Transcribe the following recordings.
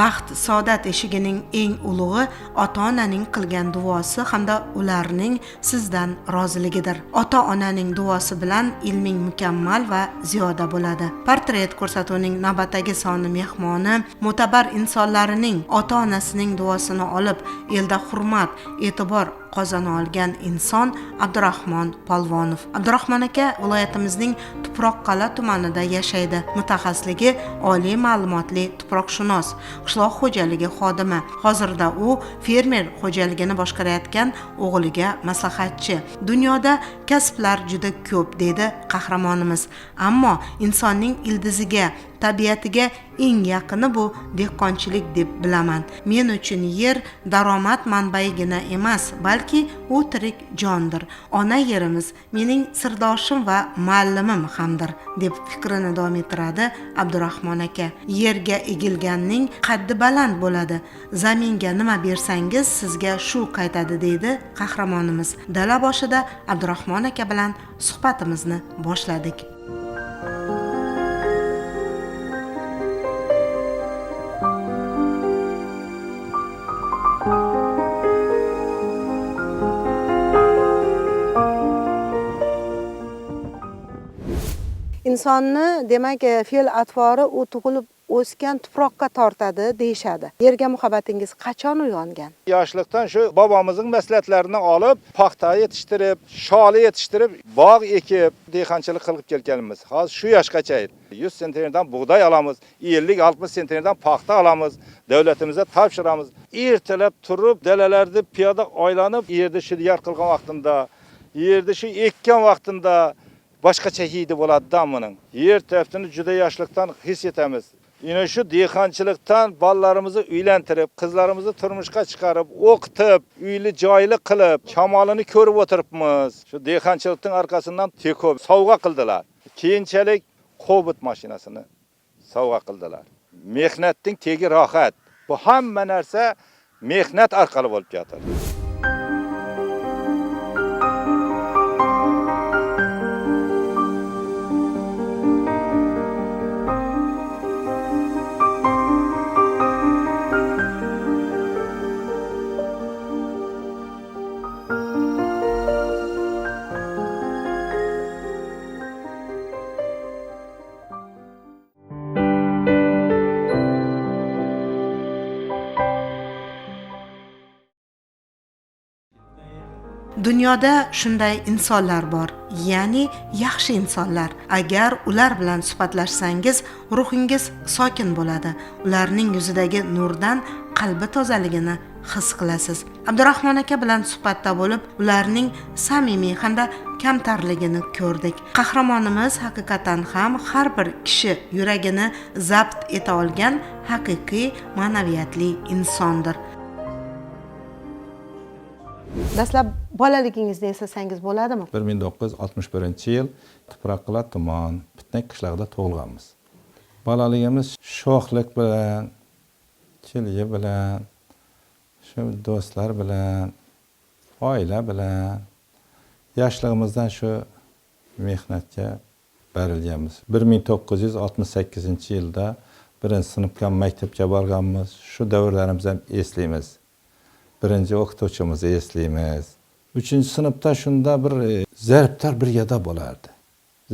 baxt saodat eshigining eng ulug'i ota-onaning qilgan duosi hamda ularning sizdan roziligidir. Ota-onaning duosi bilan ilming mukammal va ziyoda bo'ladi. Portret ko'rsatuvining navbatdagi soni mehmoni mo'tabar insonlarining ota-onasining duosini olib, elda hurmat, e'tibor qozona olgan inson Abdurahmon Polvonov. Abdurahmon aka viloyatimizning Tuproqqal'a tumanida yashaydi. Mutaxassisligi oliy ma'lumotli tuproqshunos, qishloq xo'jaligi xodimi. Hozirda u fermer xo'jaligini boshqarayotgan o'g'liga maslahatchi. Dunyoda kasblar juda ko'p deydi qahramonimiz. Ammo insonning ildiziga, tabiatiga eng yaqini bu dehqonchilik deb bilaman. Men uchun yer daromad manbaigina emas, balki u tirik jondir. Ona yerimiz mening sirdoshim va muallimim hamdir, deb fikrini davom ettiradi Abdurahmon aka. Yerga egilganning qaddi baland bo'ladi. Zaminga nima bersangiz sizga shu qaytadi deydi qahramonimiz. Dala boshida Abdurahmon aka bilan suhbatimizni boshladik. Insonni demak fe'l atvori u tug'ilib o'sgan tuproqqa tortadi deyshadi. Yerga muhabbatingiz qachon uyg'ongan? Yoshlikdan shu bobomizning maslahatlarini olib, paxta yetishtirib, sholi yetishtirib, bog' ekib, dehqonchilik qilib kelganmiz. Hozir shu yoshgacha 100 sentnerdan bug'doy olamiz, 50-60 sentnerdan paxta olamiz, davlatimizga topshiramiz. Ertalab turib, dalalarda piyoda aylanib, yerda shu yer qilgan vaqtimda, yerda shu ekkan vaqtimda boshqacha hidi bo'ladi-da buning. Yer tarafini juda yoshlikdan his etamiz. Yine shu dehqonchilikdan bolalarimizni uylantirib, qizlarimizni turmushga chiqarib, o'qitib, uyli joyli qilib, shamolini ko'rib o'tiribmiz. Shu dehqonchilikning arkasidan tekib sovg'a qildilar. Keyinchalik Cobalt mashinasini sovg'a qildilar. Mehnatning tegi rohat. Bu hamma narsa mehnat orqali bo'lib ketadi. Dunyoda shunday insonlar bor, ya'ni yaxshi insonlar. Agar ular bilan suhbatlashsangiz, ruhingiz sokin bo'ladi. Ularning yuzidagi nurdan qalbi tozaligini his qilasiz. Abdurahmon aka bilan suhbatda bo'lib, ularning samimiy hamda kamtarligini ko'rdik. Qahramonimiz haqiqatan ham har bir kishi yuragini zabt eta olgan haqiqiy ma'naviyatli insondir. Dastlab bolaligingizni eslasangiz bo'ladimi? 1961-yil Tuproqqal'a tuman Pitnak qishlog'ida tug'ilganmiz. Bolaligimiz sho'xlik bilan, chilgi bilan, shu do'stlar bilan, oila bilan, yoshligimizdan shu mehnatga berilganmiz. 1968-yilda 1-sinfga maktabga borganmiz. Shu davrlarimizni ham eslaymiz. Birinchi o'qituvchimizni eslaymiz. 3-sinfda shunda bir zarbdor brigada bo'lardi.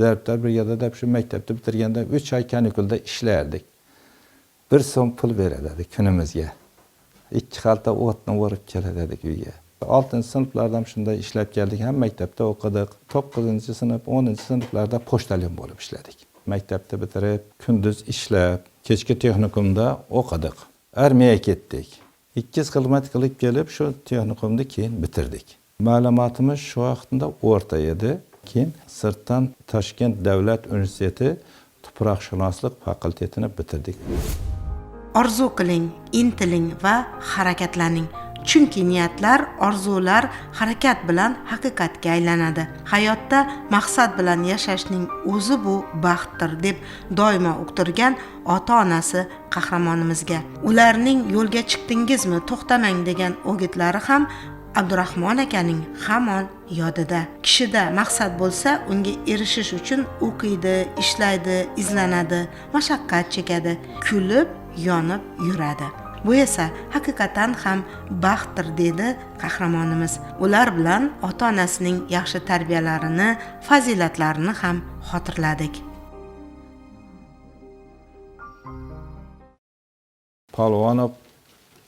Zarbdor brigada deb shu maktabni bitirganda 3 oy kanikulda ishlardik. 1 so'm pul beradi kunimizga. 2 xalta o'tni o'rib keladi uyga. 6-sinflarda shunda ishlab keldik, ham maktabda o'qidik. 9-sinf, 10-sinflarda pochtalyon bo'lib ishladik. Maktabni bitirib, kunduz ishlab, kechki texnikumda o'qidik. Armiyaga ketdik. 2 yil xizmat qilib kelib, shu texnikumni keyin bitirdik. Ma'lumotimiz shu vaqtda o'rta edi. Keyin sirtdan Toshkent davlat universiteti tuproqshunoslik fakultetini bitirdik. Orzu qiling, intiling va harakatlaning. Chunki niyatlar, orzular harakat bilan haqiqatga aylanadi. Hayotda maqsad bilan yashashning o'zi bu baxtdir deb doimo uqtirgan ota-onasi qahramonimizga. Ularning yo'lga chiqdingizmi, to'xtamang degan o'gitlari ham Abdurahmon akaning hamon yodida. Kishida maqsad bo'lsa, unga erishish uchun o'qiydi, ishlaydi, izlanadi, mashaqqat chekadi. Kulib yonib yuradi. Bu esa haqiqatan ham baxtdir dedi qahramonimiz. Ular bilan ota-onasining yaxshi tarbiyalarini, fazilatlarini ham xotirladik. Polvonov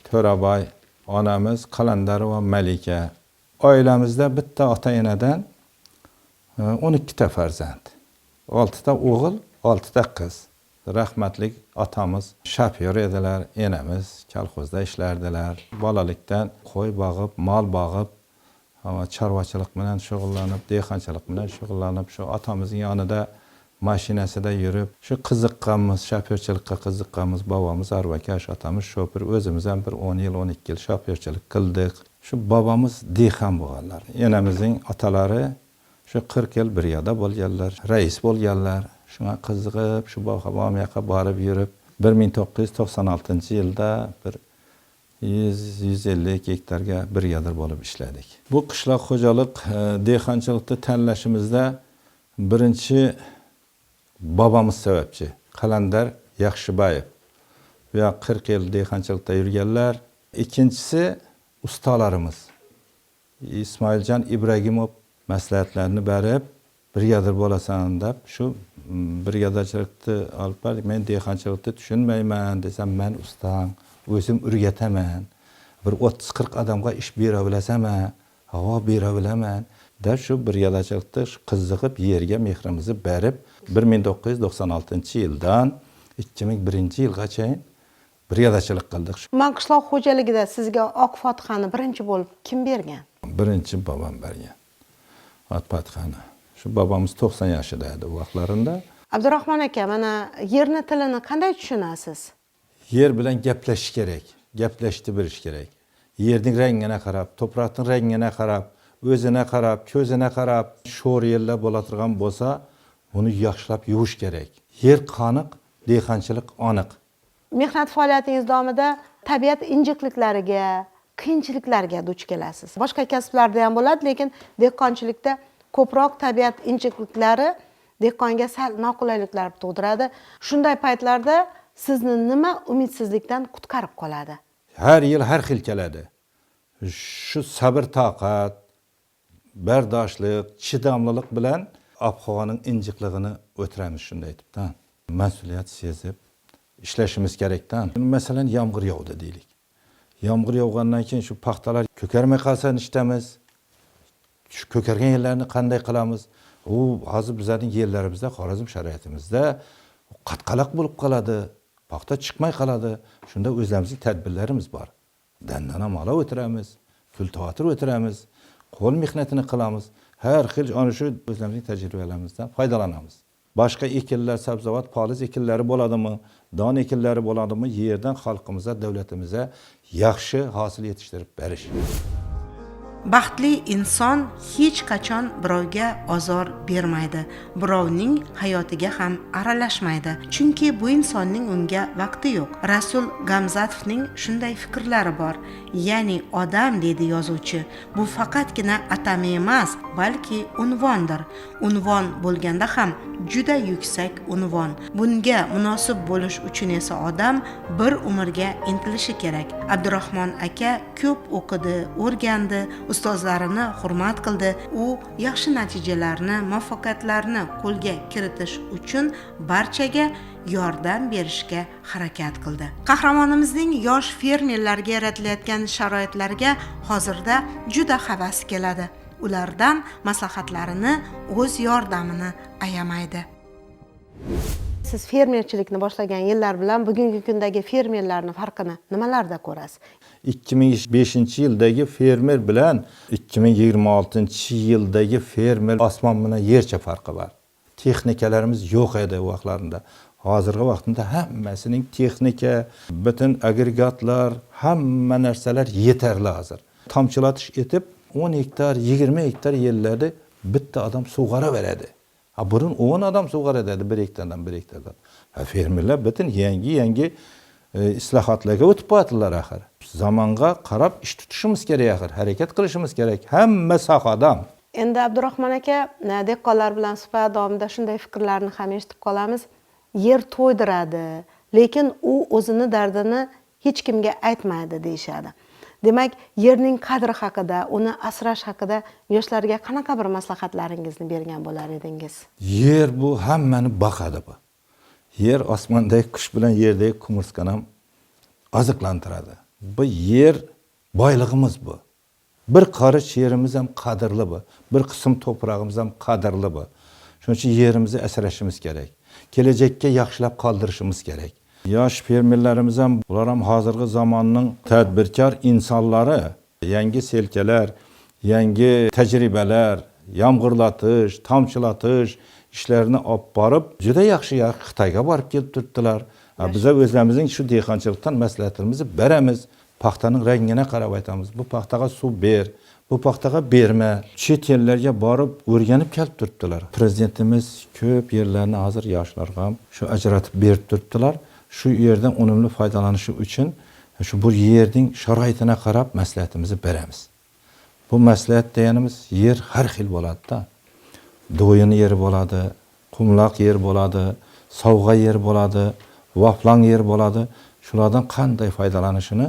To'rabay onamiz, Qalandarova Malika. Oilamizda bitta ota-enadan 12 ta farzand. 6 ta o'g'il, 6 ta qiz. Rahmatlik otamiz shofyor edilar, enamiz kolxozda ishlardilar. Bolalikdan qo'y boqib, mol boqib, chorvachilik bilan shug'ullanib, dehqonchilik bilan shug'ullanib, shu otamizning yonida mashinasida yurib, shu qiziqqanmiz, shofyorchilikqa qiziqqanmiz. Bobomiz arvakash, otamiz shofir, o'zimiz ham bir 10 yil, 12 yil shofyorchilik qildik. Shu bobomiz dehqon bo'lganlar. Enamizning otalari shu 40 yil bir yerda bo'lganlar, rais bo'lganlar. Shunga qiziqib, shu yoqqa borib yurib, 1996-yilda bir 100-150 gektarga bir yerda bo'lib ishladik. Bu qishloq xo'jalik dehqonchilikni tanlashimizda birinchi bobomiz sababchi, Qalandar Yaxshibayev. Bu 40 yil dehqonchilikda yurganlar. Ikkinchisi ustalarimiz. Ismoiljon Ibragimov maslahatlarini berib, brigadir bo'lasan deb, shu brigadachilikni olib bordik. Men dehqonchilikni tushunmayman desam, men ustam, o'zim o'rgataman. Bir 30-40 odamga ish bera bilasaman, havo bera bilaman. Da shu brigadachilikda qiziqib, yerga mehrimizni berib, 1996-yildan 2001-yilgacha brigadachilik qildik. Man qishloq xo'jaligida sizga oq fotihani birinchi bo'lib kim bergan? Birinchi bobom bergan. Oq fotihani. Shu bobomiz 90 yoshida edi u vaqtlarida. Abdurahmon aka, mana yerni tilini qanday tushunasiz? Yer bilan gaplashish kerak, gaplashib bilish kerak. Yerning rangini qarab, to'proqning rangini qarab, o'zine qarab, ko'zine qarab, sho'r yerlar bo'laturgan bo'lsa, uni yaxshilab yuvish kerak. Yer qoniq, dehqonchilik aniq. Mehnat faoliyatingiz davomida tabiat injiqliklariga, qiyinchiliklarga duch kelasiz. Boshqa kasblarda ham bo'ladi, lekin dehqonchilikda ko'proq tabiat injiqliklari dehqonga sal noqulayliklar tug'diradi. Shunday paytlarda sizni nima umidsizlikdan qutqarib qoladi? Har yil har xil keladi. Shu sabr, toqat, bardoshlik, chidamlilik bilan ob-havoning injiqligini o'tiramiz, shunday aytibdan. Mas'uliyat sezib ishlashimiz kerakdan. Masalan, yomg'ir yog'di deylik. Yomg'ir yog'gandan keyin shu paxtalar ko'karmay qolsa ishlamiz. Shu ko'kargan yerlarni qanday qilamiz? U hozir bizning yerlarimizda, Xorazm shariatimizda qatqaloq bo'lib qoladi, paxta chiqmay qoladi. Shunda o'zlarimizning tadbirlarimiz bor. Dandana mola o'tiramiz, kultivator o'tiramiz, qo'l mehnatini qilamiz. Har xil ana shu o'zlarimizning tajribalarimizdan foydalanamiz. Boshqa ekinlar, sabzavot, poliz ekinlari bo'ladimi, don ekinlari bo'ladimi, yerdan xalqimizga, davlatimizga yaxshi hosil yetishtirib berish. Baxtli inson hech qachon birovga ozor bermaydi, birovning hayotiga ham aralashmaydi. Chunki bu insonning unga vaqti yo'q. Rasul Gamzatovning shunday fikrlari bor. Ya'ni odam, dedi yozuvchi, bu faqatgina atama emas, balki unvondir. Unvon bo'lganda ham juda yuksak unvon. Bunga munosib bo'lish uchun esa odam bir umrga intilishi kerak. Abdurahmon aka ko'p o'qidi, o'rgandi, ustozlarini hurmat qildi. U yaxshi natijalarni, muvaffaqiyatlarni qo'lga kiritish uchun barchaga yordam berishga harakat qildi. Qahramonimizning yosh fermerlarga yaratilayotgan sharoitlarga hozirda juda havas keladi. Ulardan maslahatlarini, o'z yordamini ayamaydi. Siz fermerchilikni boshlagan yillar bilan bugungi kundagi fermerlarning farqini nimalarda ko'rasiz? 2005-yildagi fermer bilan 2026-yildagi fermer osmon bilan yercha farqi bor. Texnikalarimiz yo'q edi u vaqtlarda. Hozirgi vaqtda hammasining texnika, butun agregatlar, hamma narsalar yetarli hozir. Tomchilatish etib 10 hektar, 20 hektar yerlarda bitta odam sug'ora beradi. Burun 10 odam sug'ora edi 1 hektardan 1 hektardan. Fermerlar butun yangi islohotlarga o'tib qo'yadilar axir. Zamonga qarab ish tutishimiz kerak axir, harakat qilishimiz kerak. Hamma sohadan. Endi Abdurahmon aka, dehqonlar bilan suhbat davomida shunday fikrlarni ham eshitib qolamiz. Yer to'ydiradi, lekin u o'zini dardini hech kimga aytmaydi deyishadi. Demak, yerning qadri haqida, uni asrash haqida yoshlarga qanaqa bir maslahatlaringizni bergan bo'lar edingiz? Yer bu hammani boqadi bu. Yer osmondagi qush bilan yerdagi kumursqani ham oziqlantiradi. Bu yer boylig'imiz bu. Bir qarich yerimiz ham qadrli bu. Bir qism to'prog'imiz ham qadrli bu. Shuning uchun yerimizni asrashimiz kerak. Kelajakka yaxshilab qoldirishimiz kerak. Yosh fermerlarimiz ham, ular ham hozirgi zamonning tadbirkor insonlari, yangi selkalar, yangi tajribalar, yomg'irlatish, tomchilatish ishlarini olib borib, juda yaxshi Xitoyga borib kelib turibdilar. Biz o'zlarimizning shu dehqonchilikdan maslahatlarimizni beramiz. Paxtaning rangini qarab aytamiz. Bu paxtaga suv ber, bu paxtaga berma. Chet ellarga borib o'rganib kelib turibdilar. Prezidentimiz ko'p yerlarni hozir yoshlarga ham shu ajratib berib turibdilar. Shu yerdan unumli foydalanishi uchun shu bu yerning sharoitini qarab maslahatimizni beramiz. Bu maslahat deganimiz yer har xil bo'ladi-da. Do'yin yeri bo'ladi, qumloq yer bo'ladi, sovg'a yer bo'ladi, vaflang yer bo'ladi. Shulardan qanday foydalanishini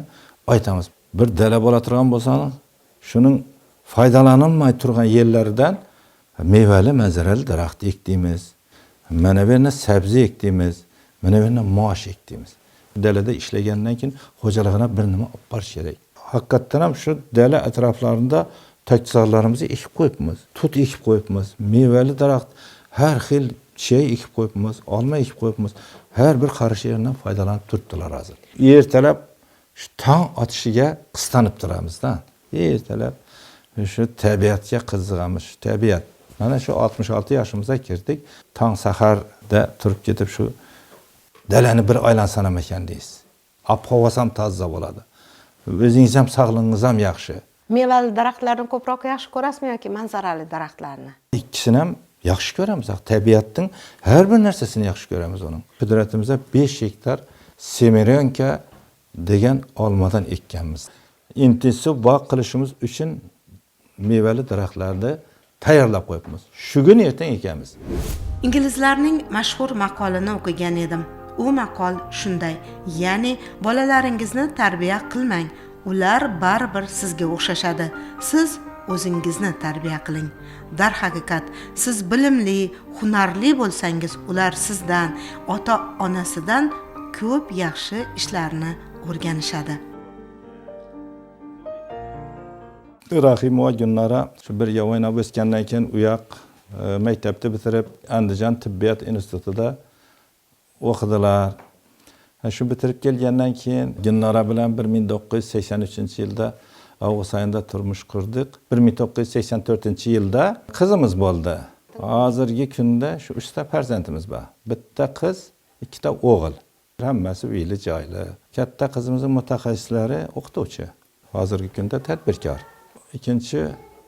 aytamiz. Bir dala bo'la turgan bo'lsa, shuning foydalanilmay turgan yerlaridan mevali manzarali daraxt ekdimiz. Mana bu yerda sabzi ekdimiz. Mana bu yerda mosh ekdimiz. Dalada ishlagandan keyin xo'jalig'ina bir nima olib borish kerak. Haqiqatdan ham shu dala atroflarida taksarlarimizni ekib qo'yibmiz. Tut ekib qo'yibmiz. Mevali daraxt har xil şey ekib qo'yibmiz, olma ekib qo'yibmiz. Har bir qarish yerdan foydalanib turibdilar hozir. Ertalab shu tong otishiga qistanib turamizda. Ertalab shu tabiatga qiziqamiz, tabiat. Mana shu 66 yoshimizga kirdik. Tong saharda turib ketib shu dalani bir aylansam ekan deysiz. Ob-havo ham toza bo'ladi. O'zingiz ham sog'lig'ingiz ham yaxshi. Mevali daraxtlarni ko'proq yaxshi ko'rasizmi yoki manzarali daraxtlarni? İkisini ham yaxshi ko'ramiz. Tabiatning har bir narsasini yaxshi ko'ramiz uning. Qudratimizda 5 hektar Semerenka degan olmadan ekkanmiz. Intensiv bog' qilishimiz uchun mevali daraxtlarni tayyorlab qo'yibmiz. Shu kun ertang ekamiz. Inglizlarning mashhur maqolini o'qigan edim. U maqol shunday: ya'ni bolalaringizni tarbiya qilmang, ular baribir sizga o'xshashadi. Siz o'zingizni tarbiya qiling. Darhaqiqat, siz bilimli, hunarli bo'lsangiz, ular sizdan, ota-onasidan ko'p yaxshi ishlarni o'rganishadi. Rahimova Gulnora shu bir yil o'ynab o'sgandan keyin u yoq maktabni bitirib Andijon tibbiyot institutida o'qidilar. Shu bitirib kelgandan keyin Gulnora bilan 1983-yilda avgust oyida turmush qurdik. 1984-yilda qizimiz bo'ldi. Hozirgi kunda shu 3 ta farzandimiz bor. Bitta qiz, 2 ta o'g'il. Hammasi uyli joyli. Katta qizimizning mutaxassislari o'qituvchi. Hozirgi kunda tadbirkor. Ikkinchi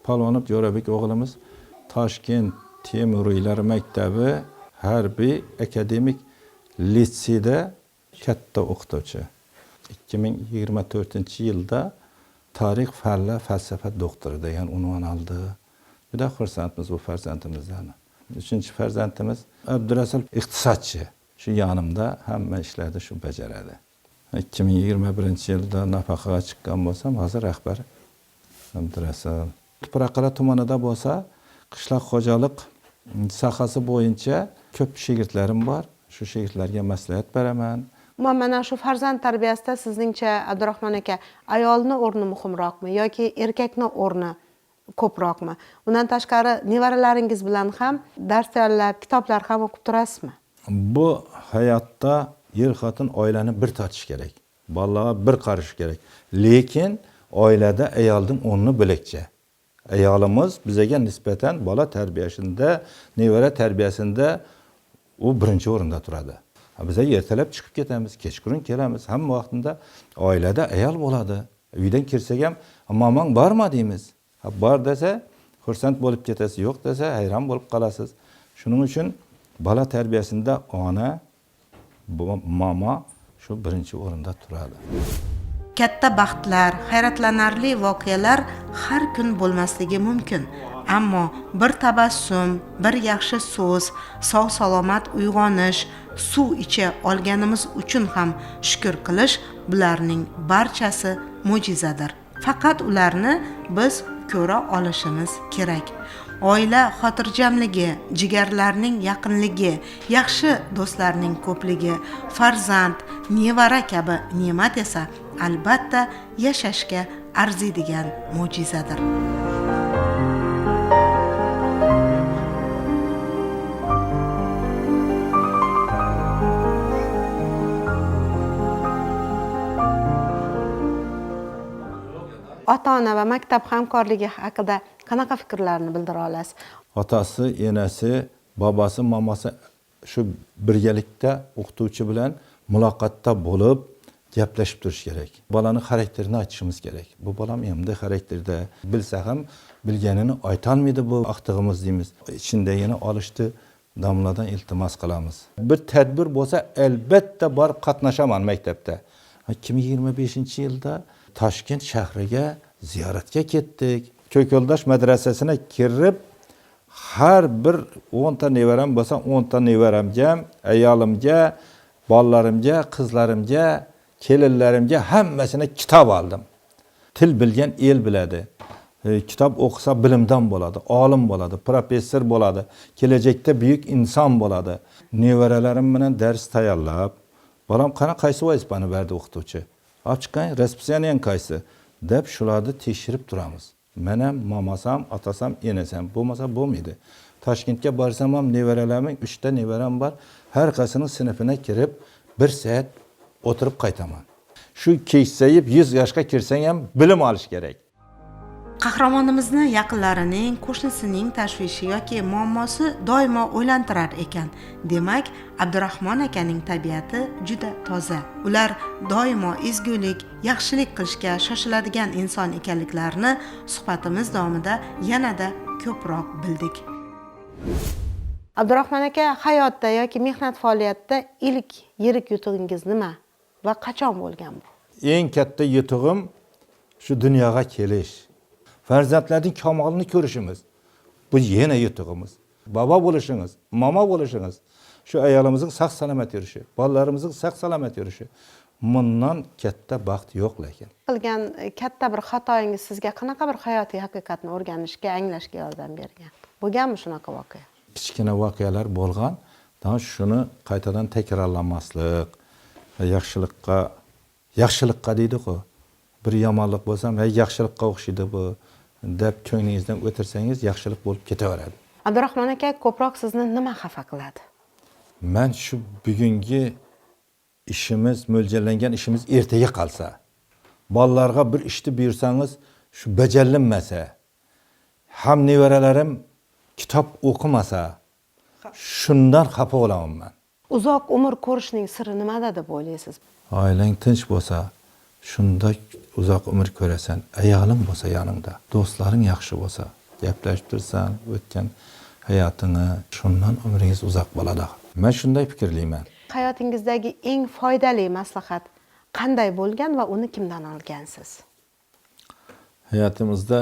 Palvonov Jo'rabek o'g'limiz Toshkent Temuriylar maktabi harbiy akademik litseyda katta o'qituvchi. 2024-yilda tarix fanlar falsafa doktori degan unvon oldi. Juda xursandmiz bu farzandimizdan. Uchinchi farzandimiz Abdurasul iqtisodchi. Shu yonimda hamma ishlarni shu bajaradi. 2021-yilda nafaqaga chiqqan bo'lsam, hozir rahbar Abdurasul. Tuproqlar tumanida bo'lsa, qishloq xo'jalik sohasi bo'yicha ko'p shogirdlarim bor. Shu shogirdlarga maslahat beraman. Mana shu farzand tarbiyasida sizningcha Abdurahmon aka, ayolning o'rni muhimroqmi yoki erkakning o'rni ko'proqmi? Undan tashqari nevaralaringiz bilan ham dars tayyorlab, kitoblar ham o'qib turasizmi? Bu hayotda er-xotin oilani bir tortish kerak. Bolalarga bir qarash kerak. Lekin oilada ayolning o'rni bo'lakcha. Ayolimiz bizga nisbatan bola tarbiyasida, nevara tarbiyasida u birinchi o'rinda turadi. Biz ertalab chiqib ketamiz, kechqurun kelamiz. Hamma vaqtida oilada ayol bo'ladi. Uydan kirsak ham, "Mamang bormi?" deymiz. Bor desa, xursand bo'lib ketasiz, yo'q desa, hayron bo'lib qolasiz. Shuning uchun bola tarbiyasida ona, mama shu birinchi o'rinda turadi. Katta baxtlar, hayratlanarli voqealar har kun bo'lmasligi mumkin. ammo bir tabassum, bir yaxshi so'z, sog' salomat uyg'onish, suv icha olganimiz uchun ham shukr qilish, bularning barchasi mo'jizadir. Faqat ularni biz ko'ra olishimiz kerak. Oila xotirjamligi, jigarlarning yaqinligi, yaxshi do'stlarning ko'pligi, farzand, nevara kabi ne'mat esa albatta yashashga arziydigan mo'jizadir. Ota-ona va maktab hamkorligi haqida qanaqa fikrlarni bildira olasiz? Otasi, enasi, babasi, mamasi shu birgalikda o'qituvchi bilan muloqotda bo'lib gaplashib turish kerak. Bolaning xarakterini aytishimiz kerak. Bu bolam endi xarakterda bilsa ham bilganini aytolmaydi, bu aqtig'imiz deymiz. Ichindagini olishdi, domladan iltimos qilamiz. Bir tadbir bo'lsa, albatta borib qatnashaman maktabda. 2025-yilda Toshkent shahriga ziyoratga ketdik. Ko'kyo'ldosh madrasasına kirib, har bir 10 ta nevaram bo'lsa, 10 ta nevaramga, ayolimga, bolalarimga, qizlarimga, kelinlarimga hammasini kitob oldim. Til bilgan el biladi. Kitob o'qisa bilimdan bo'ladi, olim bo'ladi, professor bo'ladi, kelajakda buyuk inson bo'ladi. Nevaralarim bilan dars tayyorlab, bolam qana qaysi vazifani berdi o'qituvchi? Ochgan raspisiyaning qaysi deb shularni tekshirib turamiz. Men ham, mamasam, otasam, enasam bo'lmasa bo'lmaydi. Toshkentga borsam ham nevaralarim 3 ta nevaram bor. Har qaysining sinfina kirib 1 soat o'tirib qaytaman. Shu keksayib 100 yoshga kirsang ham bilim olish kerak. Qahramonimizni yaqinlarining, qo'shnisining tashvishi yoki muammosi doimo o'ylantirar ekan. Demak, Abdurahmon akaning tabiati juda toza. Ular doimo ezgulik, yaxshilik qilishga shoshiladigan inson ekanliklarini suhbatimiz davomida yanada ko'proq bildik. Abdurahmon aka, hayotda yoki mehnat faoliyatida ilk yirik yutug'ingiz nima va qachon bo'lgan bu? Eng katta yutug'im shu dunyoga kelish. Farzandlarning kamolini ko'rishimiz. Bu yana yutug'imiz. Baba bo'lishimiz, mama bo'lishimiz. Shu ayolimizning sog' salomat yurishi, bolalarimizning sog' salomat yurishi. Bundan katta baxt yo'q lekin. Qilgan katta bir xatoingiz sizga qanaqa bir hayotiy haqiqatni o'rganishga, anglashga yordam bergan? Bo'lganmi shunaqa voqea? Kichkina voqealar bo'lgan. Shuni qaytadan takrorlamaslik, yaxshilikqa deydi-ku. Bir yomonlik bo'lsa, yaxshilikqa o'xshaydi bu deb ko'nglingizdan o'tirsangiz, yaxshilik bo'lib ketaveradi. Abdurahmon aka, ko'proq sizni nima xafa qiladi? Men shu bugungi ishimiz, mo'ljallangan ishimiz ertaga qolsa, bolalarga bir ishni buyursangiz, shu bajarilmasa, ham nevaralarim kitob o'qimasa, shundan xafa bo'laman men. Uzoq umr ko'rishning siri nimada deb o'ylaysiz? Oilang tinch bo'lsa, shunda uzoq umr ko'rasan. Ayoling bo'lsa yoningda, do'stlaring yaxshi bo'lsa, gaplashib tursan, o'tgan hayotini, shundan umringiz uzoq bo'ladi. Men shunday fikrlayman. Hayotingizdagi eng foydali maslahat qanday bo'lgan va uni kimdan olgansiz? Hayotimizda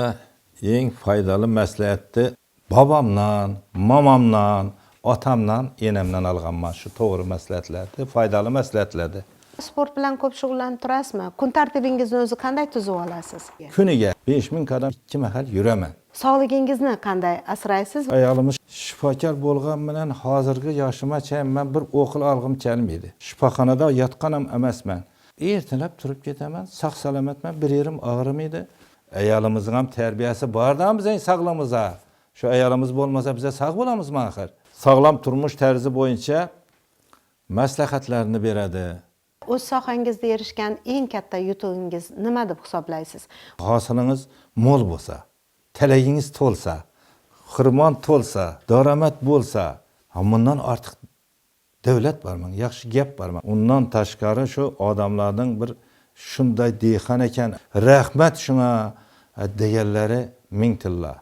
eng foydali maslahatni babamdan, mamamdan, otamdan, enamdan olganman. Shu to'g'ri maslahatlardi, foydali maslahatlardi. Sport bilan ko'p shug'ullanib turasizmi? Kun tartibingizni o'zi qanday tuzib olasiz? Kuniga 5000 qadam 2 mahal yuraman. Sog'ligingizni qanday asraysiz? Ayolimiz shifokor bo'lgan bilan hozirgi yoshimcha men bir o'qil olg'im kelmaydi. Shifoxonada yotgan ham emasman. Ertalab turib ketaman, sog' salomatman, bir yerim og'rimaydi. Ayolimizning ham tarbiyasi bordan bizning sog'lig'imizga. Shu ayolimiz bo'lmasa biz sog' bo'lamizmi axir? Sog'lom turmush tarzi bo'yicha maslahatlarni beradi. O'z sohangizda erishgan eng katta yutug'ingiz nima deb hisoblaysiz? Hosilingiz mo'l bo'lsa, talagingiz to'lsa, xirmon to'lsa, daromad bo'lsa, bundan ortiq davlat bormi? Yaxshi gap bormi? Undan tashqari shu odamlarning bir shunday dehqon ekan, rahmat shunga deganlari ming tilla.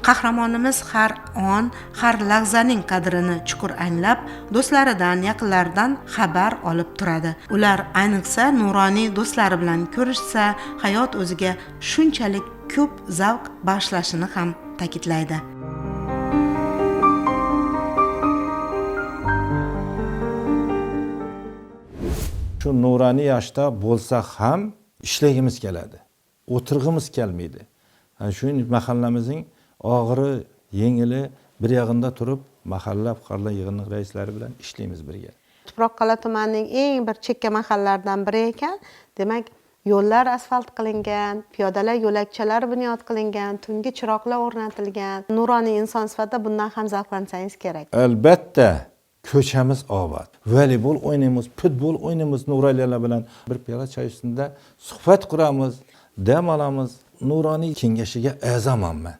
Qahramonimiz har on, har lahzaning qadrini chuqur anglab, do'stlaridan, yaqinlaridan xabar olib turadi. Ular ayniqsa nuroniy do'stlari bilan ko'rishsa, hayot o'ziga shunchalik ko'p zavq bag'ishlashini ham ta'kidlaydi. Shu nuroniy yoshda bo'lsak ham ishlagimiz keladi. O'tirg'imiz kelmaydi. Shu mahallamizning og'iri, yengili bir yog'inda turib, mahalla fuqarolar yig'ini raislari bilan ishlaymiz birga. Tuproqqal'a tumanining eng bir chekka mahallaridan biri ekan. Demak, yo'llar asfalt qilingan, piyodalar yo'lakchalari bunyod qilingan, tungi chiroqlar o'rnatilgan. Nuroniy inson sifatida bundan ham zavqlansangiz kerak. Albatta, ko'chamiz obod. Voleybol o'ynaymiz, futbol o'ynaymiz nuroniyalar bilan. Bir piyola choy ustida suhbat quramiz, dam olamiz. Nuroniy kengashiga a'zoman men.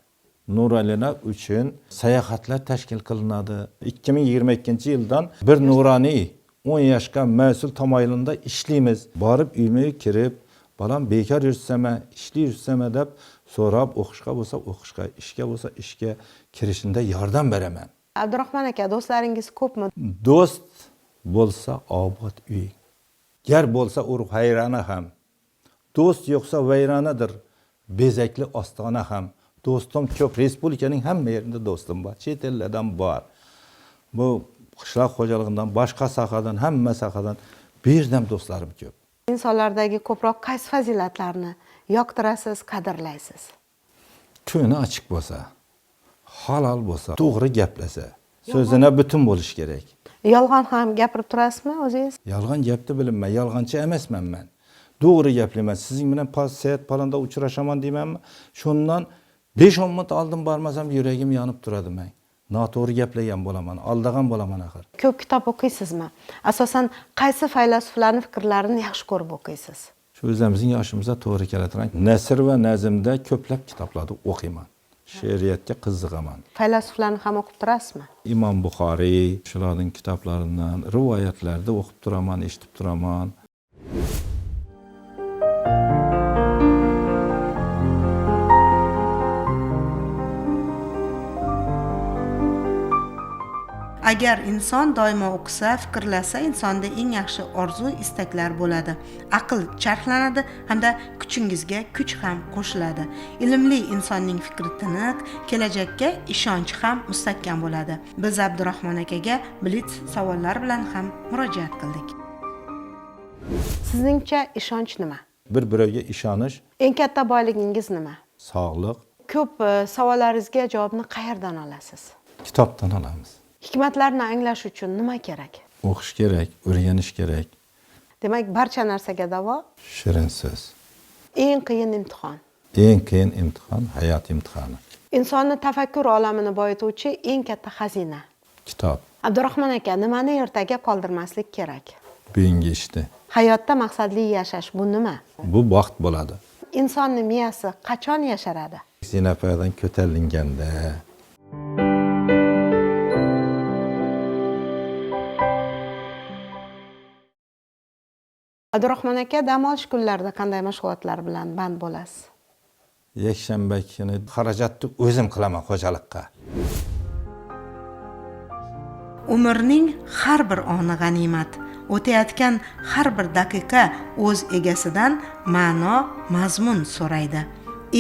Nuroniyalar uchun sayohatlar tashkil qilinadi. 2022-yildan bir nuroniy 10 yoshga mas'ul tomonidan ishlaymiz. Borib uyma kirib, balam bekor yursam, ishli yursam deb so'rab, o'qishga bo'lsa o'qishga, ishga bo'lsa ishga kirishinde yordam beraman. Abdurahmon aka, do'stlaringiz ko'pmi? Do'st bo'lsa obod uy. Gar bo'lsa urug' hayrana ham. Do'st yo'qsa vayranadir. Bezakli ostona ham. Do'stim ko'p. Respublikaning hamma yerida do'stim bor. Chet ellardan bor. Bu qishloq xo'jaligidan, boshqa sohadan, hamma sohadan birdan do'stlarim ko'p. Insonlardagi ko'proq qaysi fazilatlarni yoqtirasiz, qadrlaysiz? Ko'ngli ochiq bo'lsa, halol bo'lsa, to'g'ri gaplasa, so'zina butun bo'lish kerak. Yolg'on ham gapirib turasizmi o'zingiz? Yolg'on gapni bilmayman, yolg'onchi emasman men. To'g'ri gaplayman. Sizning bilan sayt palonda uchrashaman deymanmi? Shundan 5-10 minut oldin bormasam yuragim yonib turadi men. Noto'g'ri gaplagan bo'laman, aldagan bo'laman axir. Ko'p kitob o'qiysizmi? Asosan qaysi faylasuflarning fikrlarini yaxshi ko'rib o'qiysiz? Shu o'zimizning yoshimizda to'g'ri keladigan nasr va nazmda ko'plab kitoblarni o'qiyman. She'riyatga qiziqaman. Faylasuflarni ham o'qib turasizmi? Imom Buxoriy, shularning kitoblaridan, rivoyatlarda o'qib turaman, eshitib turaman. Agar inson doimo o'qisa, fikrlasa, insonda eng yaxshi orzu, istaklar bo'ladi. Aql charxlanadi hamda kuchingizga kuch ham qo'shiladi. Ilmli insonning fikri tiniq, kelajakka ishonchi ham mustahkam bo'ladi. Biz Abdurahmon akaga blitz savollar bilan ham murojaat qildik. Sizningcha ishonch nima? Bir-biriga ishonish, Eng katta boyligingiz nima? sog'liq, Ko'p savollaringizga javobni qayerdan olasiz? kitobdan olamiz. Hikmatlarni anglash uchun nima kerak? O'qish kerak, o'rganish kerak. Demak, barcha narsaga davo Shirin so'z. eng qiyin imtihon. Eng qiyin imtihon hayot imtihoni. Insonni tafakkur olamini boyituvchi eng katta xazina. Kitob. Abdurahmon aka, nimani ertaga qoldirmaslik kerak? Bugungi ishdi. Hayotda maqsadli yashash bu nima? Bu baxt bo'ladi. Insonning miyasi qachon yasharadi? Zinapoyadan ko'tarilganda Abdurahmon aka, dam olish kunlarida qanday mashg'ulotlar bilan band bo'lasiz? yakshanba kuni xarajatni o'zim qilaman xo'jalikqa. Umrning har bir oni g'animat. O'tayotgan har bir daqiqa o'z egasidan ma'no, mazmun so'raydi.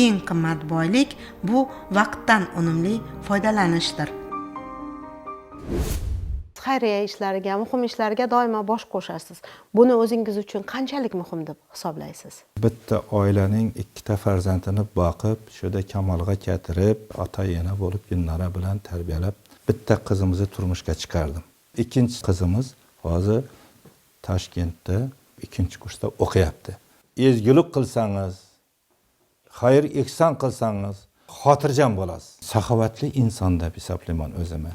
Eng qimmat boylik bu vaqtdan unumli foydalanishdir. Xayriya ishlariga, muhim ishlarga doimo bosh qo'shasiz. Buni o'zingiz uchun qanchalik muhim deb hisoblaysiz? Bitta oilaning ikkita farzandini boqib, shuda kamolga keltirib, ota-ona bo'lib, yillar bilan tarbiyalab, bitta qizimizni turmushga chiqardim. Ikkinchi qizimiz hozir Toshkentda 2-kursda o'qiyapti. Ezgulik qilsangiz, xayr ihson qilsangiz, xotirjam bo'lasiz. Saxovatli inson deb hisoblayman o'zimni.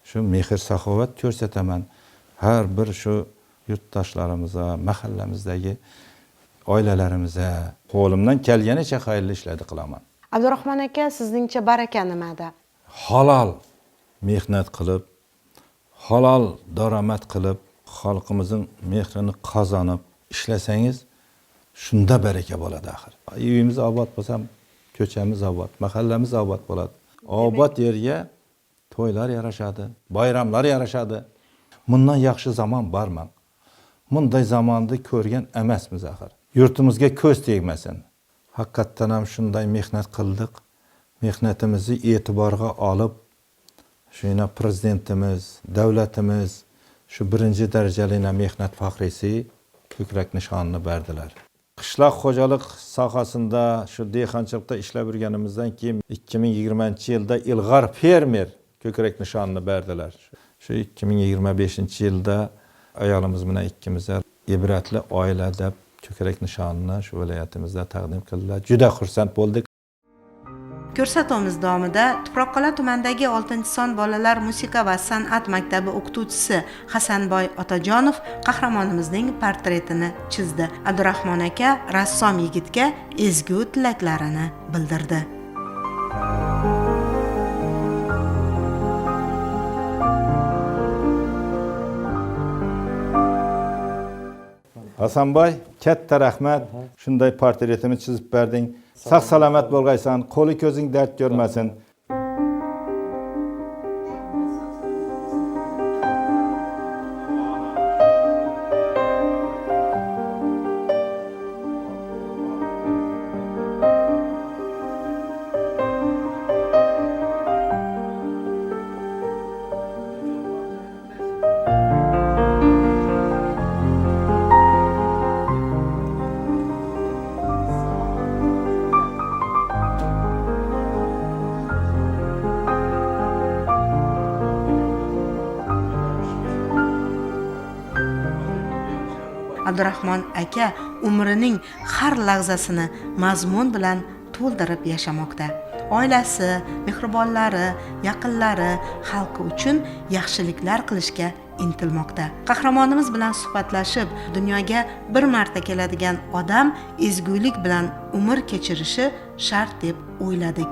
Shu mehr saxovat ko'rsataman. Har bir shu yurtdoshlarimizga, mahallamizdagi oilalarimizga qo'limdan kelganicha xayrli ishlarni qilaman. Abdurahmon aka, sizningcha baraka nimada? Halol mehnat qilib, halol daromad qilib, xalqimizning mehrini qozonib ishlasangiz, shunda baraka bo'ladi axir. Uyimiz obod bo'lsa, ko'chamiz obod, mahallamiz obod bo'ladi. Obod yerga to'ylar yarashadi, bayramlar yarashadi. Bundan yaxshi zamon bormi? Bunday zamonni ko'rgan emasmiz axir. Yurtimizga ko'z tegmasin. haqiqatdan ham shunday mehnat qildik. Mehnatimizni e'tiborga olib, shuna prezidentimiz, davlatimiz shu birinchi darajali mehnat faxriysi ko'krak nishonini berdilar. Qishloq xo'jalik sohasida shu dehqonchilikda ishlab yurganimizdan keyin 2020-yilda ilg'or fermer ko'krak nishonini berdilar. Shu 2025-yilda ayolimiz bilan ikkimiz ibratli oila deb ko'krak nishonini shu viloyatimizda taqdim qildilar. Juda xursand bo'ldik. Ko'rsatuvimiz davomida Tuproqqal'a tumanidagi 6-son bolalar musiqa va san'at maktabi o'qituvchisi Hasanboy Otajonov qahramonimizning portretini chizdi. Abdurahmon aka rassom yigitga ezgu tilaklarini bildirdi. Hasanboy, katta rahmat. Shunday portretini chizib berding. Sog' salomat bo'lg'aysan, qo'li ko'zing dard ko'rmasin. Abdurahmon aka umrining har lahzasini mazmun bilan to'ldirib yashamoqda. Oilasi, mehribonlari, yaqinlari xalqi uchun yaxshiliklar qilishga intilmoqda. Qahramonimiz bilan suhbatlashib, dunyoga bir marta keladigan odam ezgulik bilan umr kechirishi shart deb o'yladik.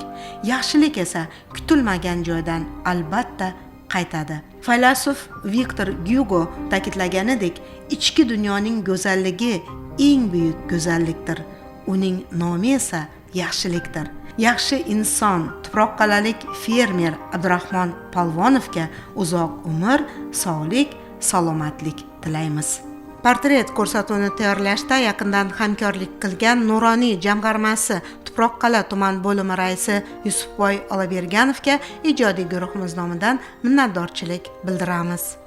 Yaxshilik esa kutilmagan joydan albatta qaytadi. Faylasuv Viktor Hugo ta'kidlaganidek, ichki dunyoning go'zalligi eng buyuk go'zallikdir. Uning nomi esa yaxshilikdir. Yaxshi inson, tuproqqal'alik fermer Abdurahmon Polvonovga uzoq umr, sog'lik, salomatlik tilaymiz. Portret ko'rsatuvini tayyorlashda yaqindan hamkorlik qilgan Nuroniy jamg'armasi Tuproqqal'a tuman bo'limi raisi Yusufboy Olaberganovga ijodiy guruhimiz nomidan minnatdorchilik bildiramiz.